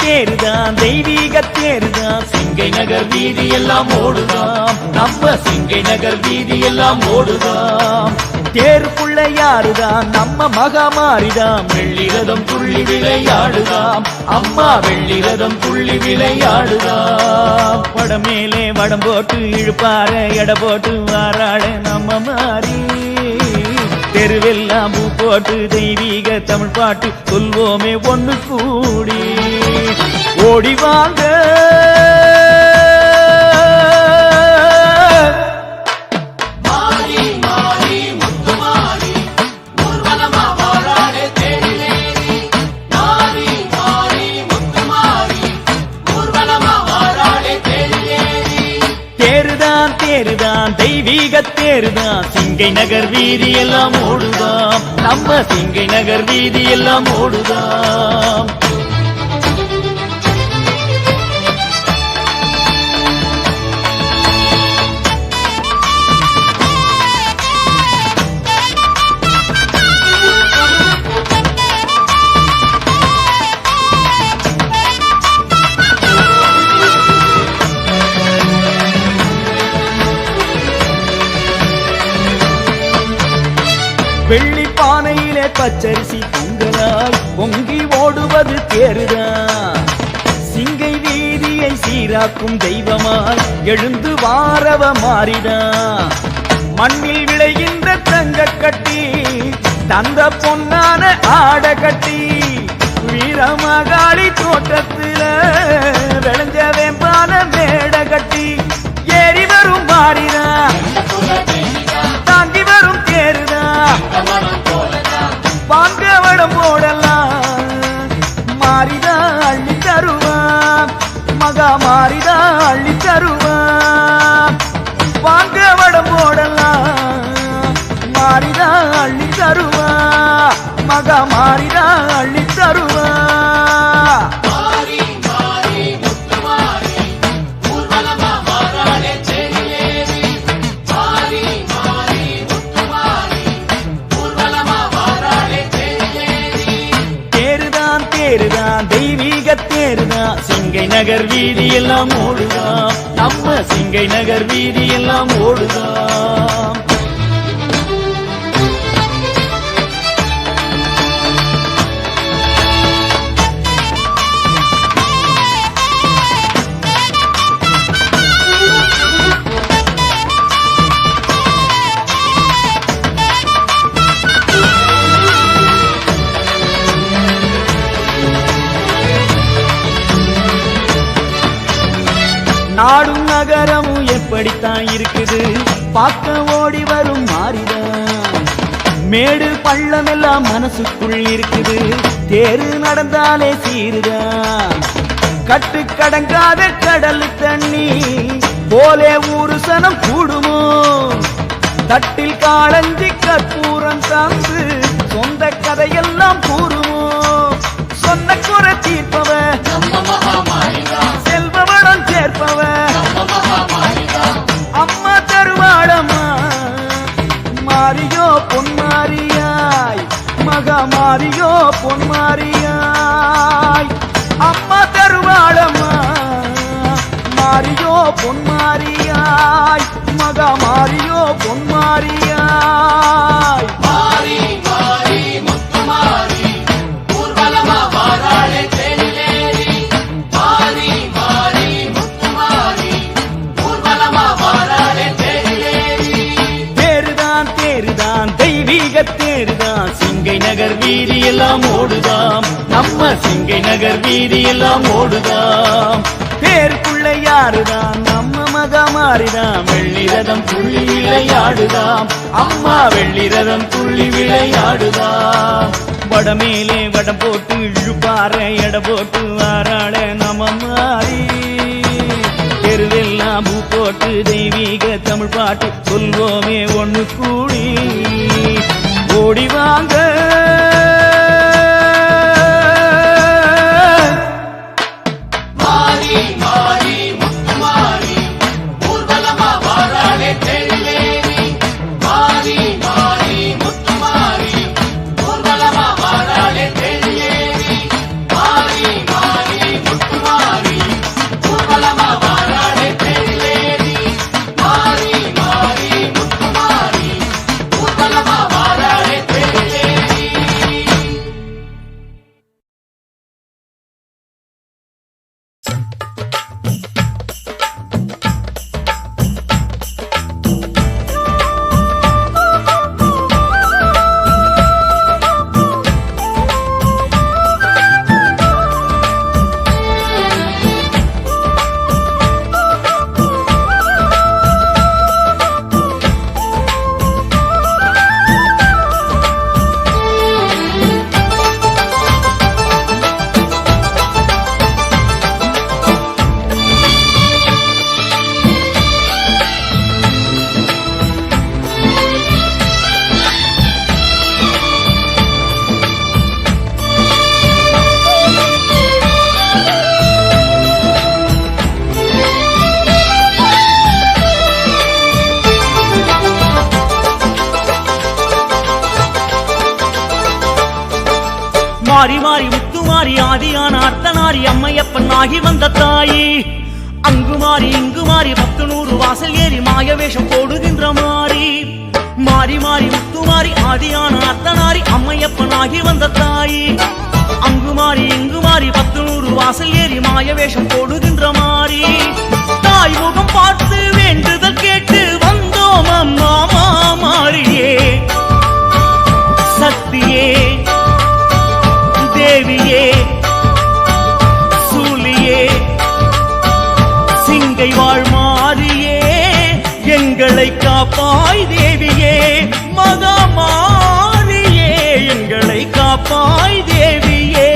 தேருதான் தெய்வீக தேருதான் சிங்கை நகர் வீதி எல்லாம் ஓடுதாம் நம்ம சிங்கை நகர் வீதி எல்லாம் ஓடுதாம் தேருக்குள்ள யாருதான் நம்ம மகாமாரிதாம் வெள்ளிரதம் துள்ளி விளையாடுதாம் அம்மா வெள்ளிரதம் துள்ளி விளையாடுதாம் வடம் மேலே வடம் போட்டு இழுப்பார எட போட்டு வாராட நம்ம மாறி தெருவெல்லாம் பூ போட்டு தெய்வீக தமிழ் பாட்டு சொல்வோமே ஒண்ணு கூடி ஓடி வாங்க தேருதான் தெய்வீக தேருதான் சிங்கை நகர் வீதி எல்லாம் ஓடுதாம் நம்ம சிங்கை நகர் வீதி எல்லாம் ஓடுதாம் வெள்ளி பானையிலே பச்சரிசி பொங்கலாய் பொங்கி ஓடுவது தேருதான் சிங்கை வீதியை சீராக்கும் தெய்வமாய் எழுந்து வாரவ மாறிதான் மண்ணில் விளைகின்ற தங்க கட்டி தந்த பொன்னான ஆட கட்டி வீரமகாளி தோட்டத்துல விளைஞ்ச வேம்பான மேட கட்டி ஏறி வரும் மாறிதான் தாங்கி வரும் தேருதான் பாங்கவடம் போடலாம் மாறிதா அள்ளி தருவான் மகா மாறிதா அள்ளி தருவான் பாங்கவடம் போடலாம் மாறிதா அள்ளி தருவான் மகா மாறிதா அள்ளி தருவான் தேருதான் தெய்வீக தேருதான் சிங்கை நகர் வீதி எல்லாம் ஓடுதாம் நம்ம சிங்கை நகர் வீதி எல்லாம் ஓடுதாம் நாடும் நகரமும் எப்படித்தான் இருக்குது பார்க்க ஓடி வரும் மாறிதான் மேடு பள்ளம் எல்லாம் மனசுக்குள் இருக்குது தேரு நடந்தாலே சீருதான் கட்டு கடங்காத கடல் தண்ணி போலே ஊரு சனம் கூடுமோ தட்டில் காளஞ்சி கற்பூரம் சார்ந்து சொந்த கதையெல்லாம் கூறுமோ சொன்ன குறை தீர்ப்பவ செல்வவளம் சேர்ப்பவ அம்மா தருவாளம்மா மாரியோ பொன்மாரியாய் மகா மாரியோ பொன்மாரியாய் அம்மா தருவாளம்மா மாரியோ பொன்மாரியாய் மகா மாரியோ பொன்மாரியாய் மாரி மாரி முத்துமாரி ஊர்வலமா வாராளே தேனிலேரி மாரி மாரி முத்துமாரி ஊர்வலமா வாராளே தேனிலேரி தேருதான் தேருதான் தெய்வீக தேருதான் சிங்கை நகர் வீதி எல்லாம் ஓடுதாம் நம்ம சிங்கை நகர் வீதி எல்லாம் ஓடுதாம் தேருக்குள்ள யாருதான் நம்ம மகமாரிதான் வெள்ளிரதம் துள்ளி விளையாடுதாம் அம்மா வெள்ளிரதம் துள்ளி விளையாடுதாம் வடமேலே வடம் போட்டு இழுப்பார எட போட்டு வாராட நம்ம மாறி தெருவெல்லாம் பூ போட்டு தெய்வீக தமிழ் பாட்டு சொல்வோமே ஒண்ணு கூடி ஓடி வாங்க மாரி மாரி முத்துமாரி ஊர்வலமா வாராளே தேனிலேரி மாரி மாரி மாறி அம்மையப்பன் ஆகி வந்த தாயி. அங்கு மாறி இங்கு மாறி 10 வாசல் ஏறி மாய வேஷம் போடுகின்ற மாறி. மாறி மாறி முத்து மாறி ஆதியான அர்த்தனாரி அம்மையப்பன் ஆகி வந்த தாயி. அங்கு மாறி இங்கு மாறி 10 வாசல் ஏறி மாய வேஷம் போடுகின்ற மாறி. தாய் முகம் பார்த்து வேண்டுதல் கேட்டு வந்தோம் அம்மா மாறியே. சக்தியே தேவியே சூலியே சிங்கை வாழ் மாறியே எங்களை காப்பாய் தேவியே. மகா மாறியே எங்களை காப்பாய் தேவியே.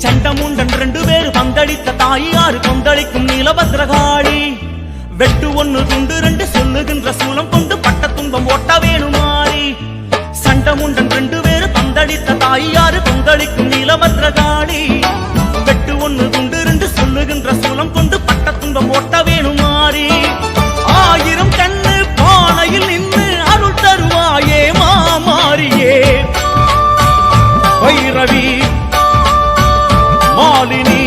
சண்டமுண்டன் 2 பேர் பந்தளித்த தாயாறு கொந்தளிக்கும் நீலபத்ரகாளி. வெட்டு 1 துண்டு 2 சொல்லுகின்ற சூலம் கொண்டு பட்ட துன்பம் ஓட்ட வேணுமாறி. சண்டமுண்டன் 2 பேர் பந்தளித்த தாயாறு கொந்தளிக்கும் நீலபத்ரகாளி. வெட்டு 1 துண்டு 2 சொல்லுகின்ற சூலம் கொண்டு பட்ட துன்பம் ஓட்ட வேணுமாறி. 1000 கண்ணு பானையில் நின்று அருள் தருவாயே மாறியே. வைரவி மாலினி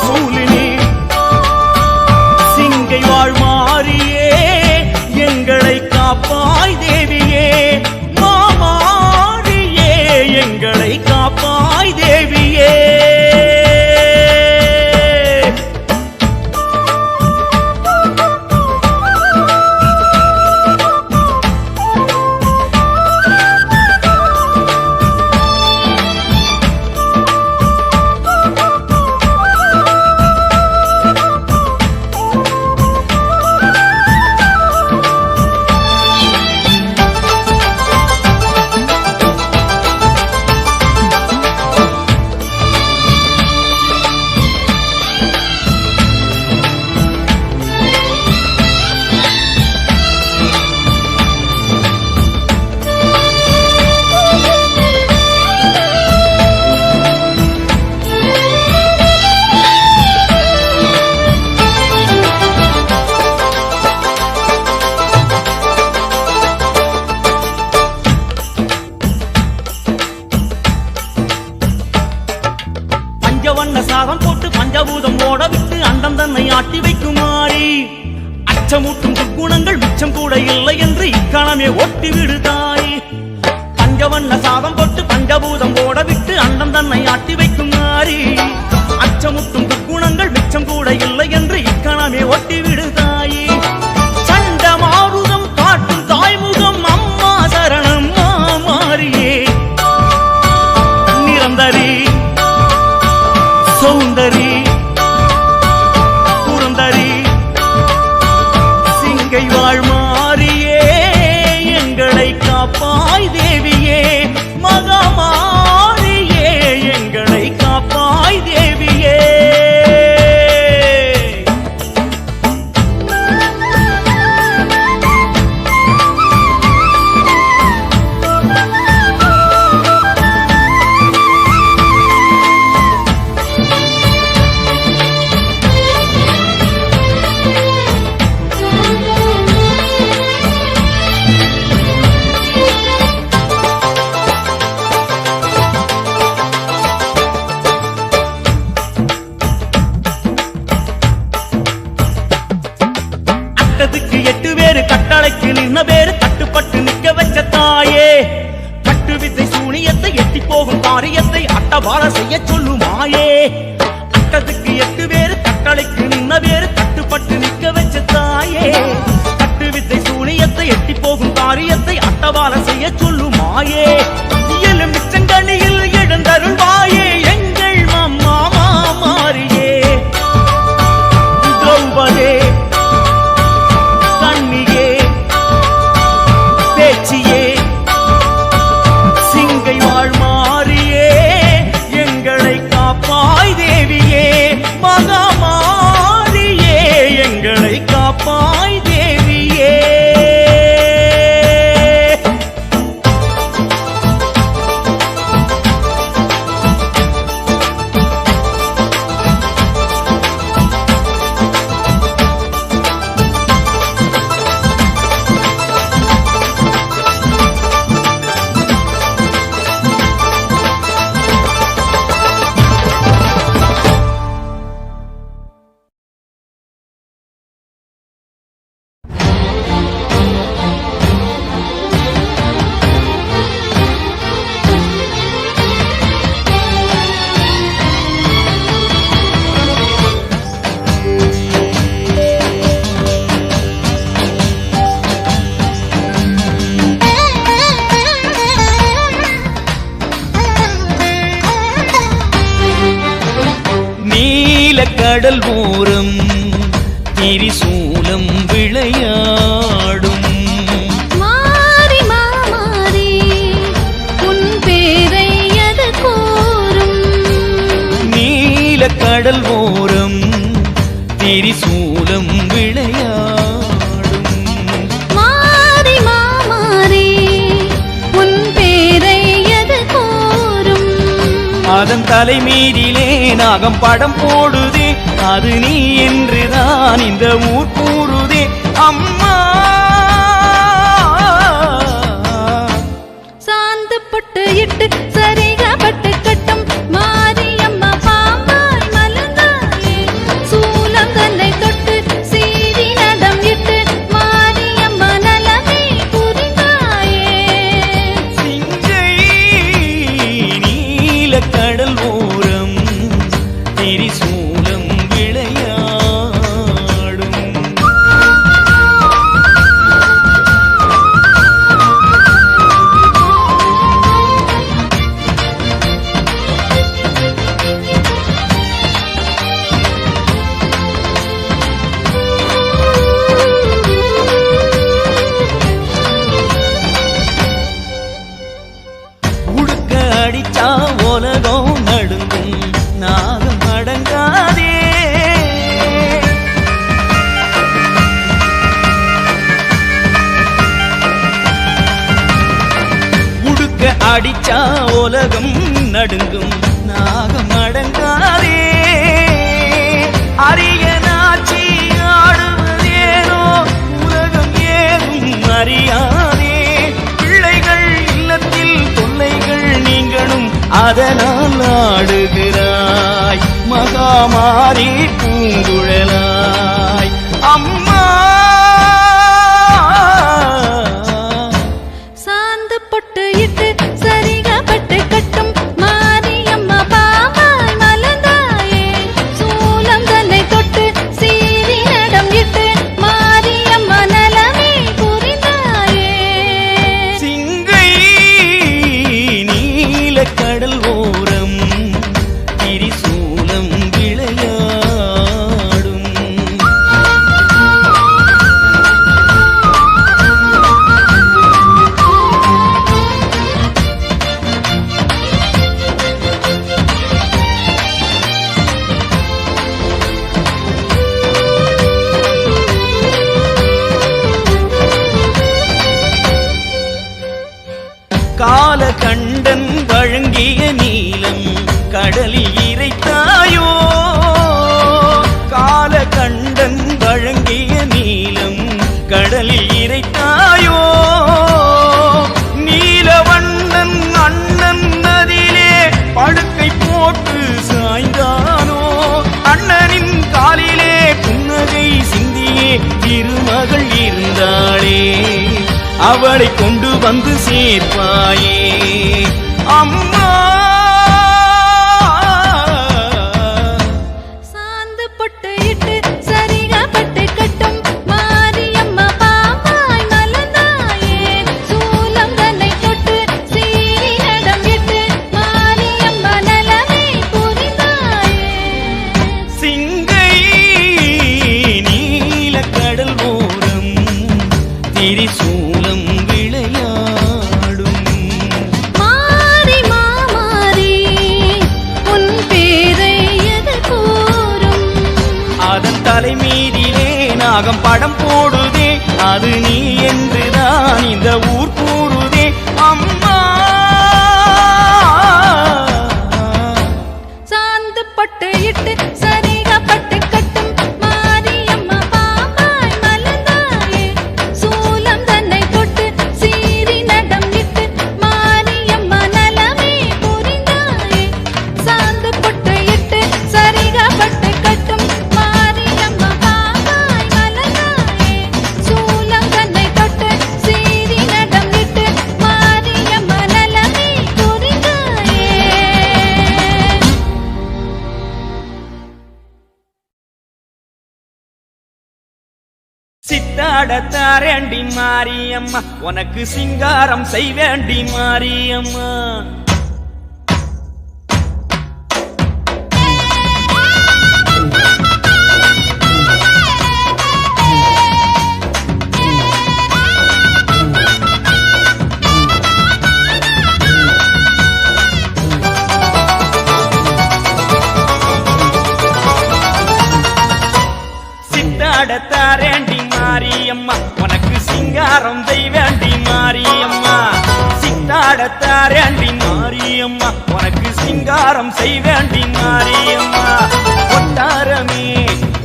சூலினி சிங்கை வாழ் மாறியே எங்களை காப்பாய் தேவியே. மாறியே எங்களை காப்பாய் தேவியே. சாதம் போட்டு பஞ்சபூதம் ஓட விட்டு அண்டம் தன்னை ஆட்டி வைக்குமாறி. அச்சமூட்டும் துர்க்குணங்கள் மிச்சம் கூட இல்லை என்று இக்காலமே ஒட்டி விடுதாய். பஞ்சவண்ண சாதம் போட்டு பஞ்சபூதம் ஓட விட்டு அண்டம் தன்னை ஆட்டி வைக்குமாறி. அச்சமூட்டும் துர்க்குணங்கள் மிச்சம் கூட இல்லை என்று இக்காலமே ஒட்டி விடுதாய். சண்ட மாருதம் காட்டும் தாய்முகம் அம்மா சரணம் மாறியே. நிரந்தரி சௌந்தரி புரந்தரி சிங்கை வாழ் மாறியே எங்களை காப்பாய் தேவியே. மகா மாறியே எங்களை காப்பாய் தேவியே. கட்டத்துக்கு 8 பேரு கட்டளைக்கு நின்ன பேரு கட்டுப்பட்டு நிக்க வச்ச தாயே. கட்டு வித்தை சூனியத்தை எட்டி போகும் காரியத்தை அட்டபார செய்ய சொல்லுமாயே. கட்டத்துக்கு 8 பேரு கட்டளைக்கு நின்ன பேரு கட்டுப்பட்டு நிக்க வச்ச தாயே. கட்டு வித்தை சூனியத்தை எட்டி போகும் காரியத்தை அட்டபார செய்ய சொல்லுமாயே. எலுமிச்சங்கனியில் எழுந்தருள்வாயே எங்கள் அம்மா மாறியே. திரௌபதே கண்ணியே பேச்சியே சிங்கை நீலக்கடல் ஓரம் திரிசூலம் விளையாடும் மாறி மாறி உன் பேரை அது கூறும் நீலக்கடல் ஓரம் திரிசூலம் விளையாடும் மாறி மாறி உன் பேரை அது கூறும் அதன் தலைமீதிலே நாகம் படம் போடுதே அது நீ என்றுதான் இந்த ஊர் கூறுதே அம்மா சாந்து பொட்டு இட்டு சரிகப்பட்டு கட்டும் மாரியம்மா பாம்பாய் மலர்ந்தாயே சூலம் தன்னை தொட்டு சீறி நடம் இட்டு மாரியம்மா நலமே புரிந்தாயே சிங்கை நீலக்கடல் ஓரம் திரிசூலம் விளையாடும் உடுக்க அடிச்சா உலகம் நடுங்கும் நாகம் அடங்காதே உடுக்க அடிச்சா உலகம் நடுங்கும் நாகம் அடங்காதே அரிய நாச்சி ஆடுவதேனோ உலகம் ஏதும் அறியாதே பிள்ளைகள் இல்லத்தில் தொல்லைகள் நீங்களும் அதனால் ஆடுகிறாய் மகாமாரி பூங்குழலாய் அம்மா சாந்து பொட்டு இட்டு சரிகப்பட்டு கட்டும் மாரியம்மா பாம்பாய் மலர்ந்தாயே சூலம் தன்னை தொட்டு சீறி நடம் இட்டு மாரியம்மா நலமே புரிந்தாயே சிங்கை நீலக்கடல் ஓரம் திரிசூலம் விளையாடும் காலகண்டன் வழங்கிய நீலம் கடலில் இறைத்தாயோ காலகண்டன் வழங்கிய நீலம் கடலில் இறைத்தாயோ நீலவண்ணன் அண்ணன் நதியிலே படுக்கை போட்டு சாய்ந்தானோ அண்ணனின் காலிலே புன்னகை சிந்தியே திருமகள் இருந்தாளே அவளை கொண்டு வந்து சேர்ப்பாயே அம்மா சாந்து பொட்டு இட்டு சரிகப்பட்டு கட்டும் மாரியம்மா பாம்பாய் மலர்ந்தாயே சூலம் தன்னை தொட்டு சீறி நடம் இட்டு மாரியம்மா நலமே புரிந்தாயே சிங்கை நீலக்கடல் ஓரம் திரிசூலம் விளையாடும் மாறி மாறி உன் பேரை எது கூறும் அதன் தலைமீதிலே நாகம் படம் போடுதே அது நீ என்றுதான் இந்த ஊர் கூறுதே அம்மா சாந்து பொட்டு இட்டு சரிகப்பட்டு கட்டும் மாரியம்மா பாம்பாய் மலர்ந்தாயே சூலம் தன்னை தொட்டு சீறி நடம் இட்டு மாரியம்மா நலமே புரிந்தாயே சாந்து பொட்டு இட்டு சரிகப்பட்டு கட்டும் மாரியம்மா பாம்பாய் மலர்ந்தாயே சூலம் தன்னை தொட்டு சீறி நடம் இட்டு மாரியம்மா நலமே புரிந்தாயே சித்தாடத்தாரேண்டி மாரியம்மா உனக்கு சிங்காரம் செய்வேண்டி மாரியம்மா சிங்காரம் செய்வேண்டி மாரியம்மா சித்தாடத்தாரேண்டி மாரியம்மா உனக்கு சிங்காரம் செய்வேண்டி மாரியம்மா கொட்டாரமே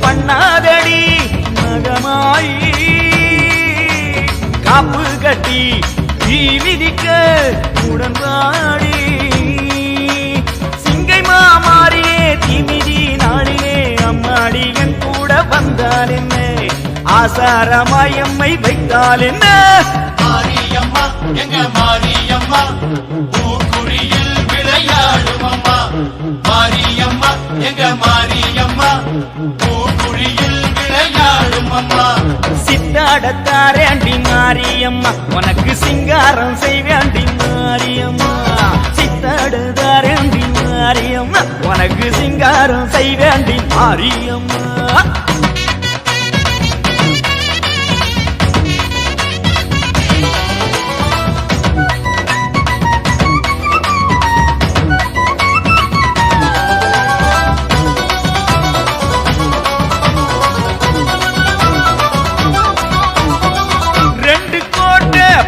பண்ணாதடி மகமாயி காப்பு கட்டி தீ மிதிக்க உடன்பாடி சிங்கை மாமாரியே தீமிதி நாளிலே அம்மாடி என் கூட வந்தால் என்ன ஆசாரமாயம்மை வைத்தால் என்ன மாரியம்மா எங்க மாரியம்மா பூக்குழியில் விளையாடும் அம்மா மாரியம்மா எங்க மாரியம்மா பூக்குழியில் விளையாடும் அம்மா சித்தாடத்தாரேண்டி மாரியம்மா உனக்கு சிங்காரம் செய்வேண்டி மாரியம்மா சித்தாடத்தாரேண்டி மாரியம்மா உனக்கு சிங்காரம் செய்வேண்டி மாரியம்மா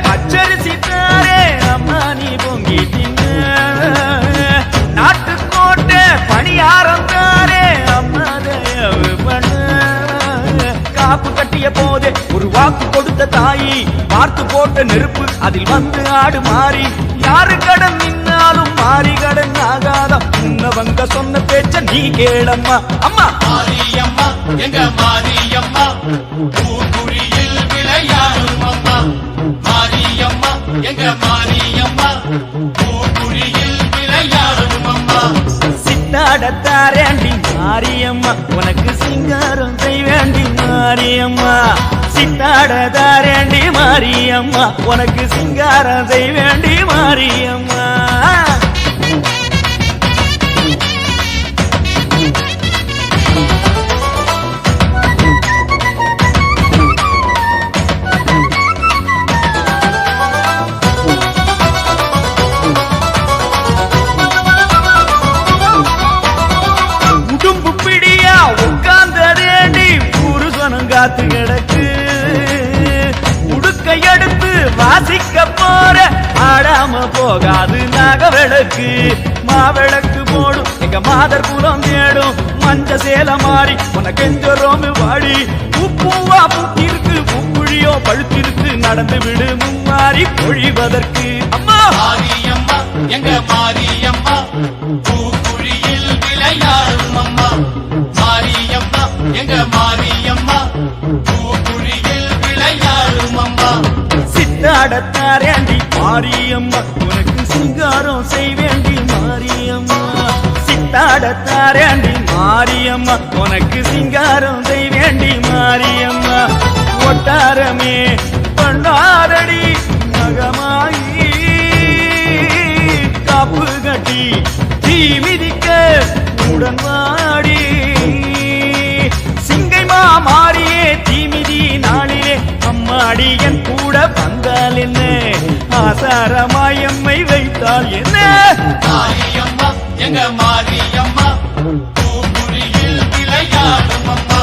பச்சரிசி தாரே அம்மா நீ பொங்கிட்டீங்க நாட்டுக்கோட்டை பணியாரம் தாரே அம்மா தயவு பண்ண காப்பு கட்டிய போதே ஒரு வாக்கு கொடுத்த தாயி பார்த்து போட்ட நெருப்பு அதில் வந்து ஆடு மாறி யாரு கடன் நின்னாலும் மாறி கடன் ஆகாதம் உன்னவங்க சொன்ன பேச்ச நீ கேளம்மா அம்மா மாரியம்மா எங்க மாரியம்மா பூக்குழியில் விளையாடும் அம்மா மாரியம்மா எங்க மாரியம்மா பூக்குழியில் விளையாடும் அம்மா சித்தாடத்தாரேண்டி மாரியம்மா உனக்கு சிங்காரம் செய்வேண்டி மாரியம்மா சித்தாடத்தாரேண்டி மாரியம்மா உனக்கு சிங்காரம் செய்வேண்டி மாரியம்மா காத்து கிடக்கு உடுக்கை எடுத்து வாசிக்க போற ஆடாம போகாது நாகவிளக்கு மாவிளக்கு போடும் எங்க மாதர் குலம் தேடும் மஞ்ச சேல மாறி உனக்கு ரோமு வாடி உப்புவா பூத்திருக்கு உப்புழியோ பழுத்திருக்கு நடந்து விடு மும்மாறி பொழிவதற்கு அம்மா மாரியம்மா எங்க மாரியம்மா பூக்குழியில் விளையாடும் அம்மா மாரியம்மா எங்க மாரியம்மா பூக்குழியில் விளையாடும் அம்மா சித்தாடத்தாரேண்டி மாரியம்மா உனக்கு சிங்காரம் செய்வேண்டி மாரியம்மா சித்தாடத்தாரேண்டி மாரியம்மா உனக்கு சிங்காரம் செய்வேண்டி மாரியம்மா ஒட்டாரமே பண்ணாரடி மகமாயி காப்பு கட்டி தீ மிதிக்க உடன்வாடி சிங்கை மாறியே தீமிதி நாளிலே அம்மாடி என் கூட வந்தால் என்ன ஆசாரமாயம்மை வைத்தால் என்ன மாரியம்மா எங்க மாரியம்மா பூக்குழியில் விளையாடும் அம்மா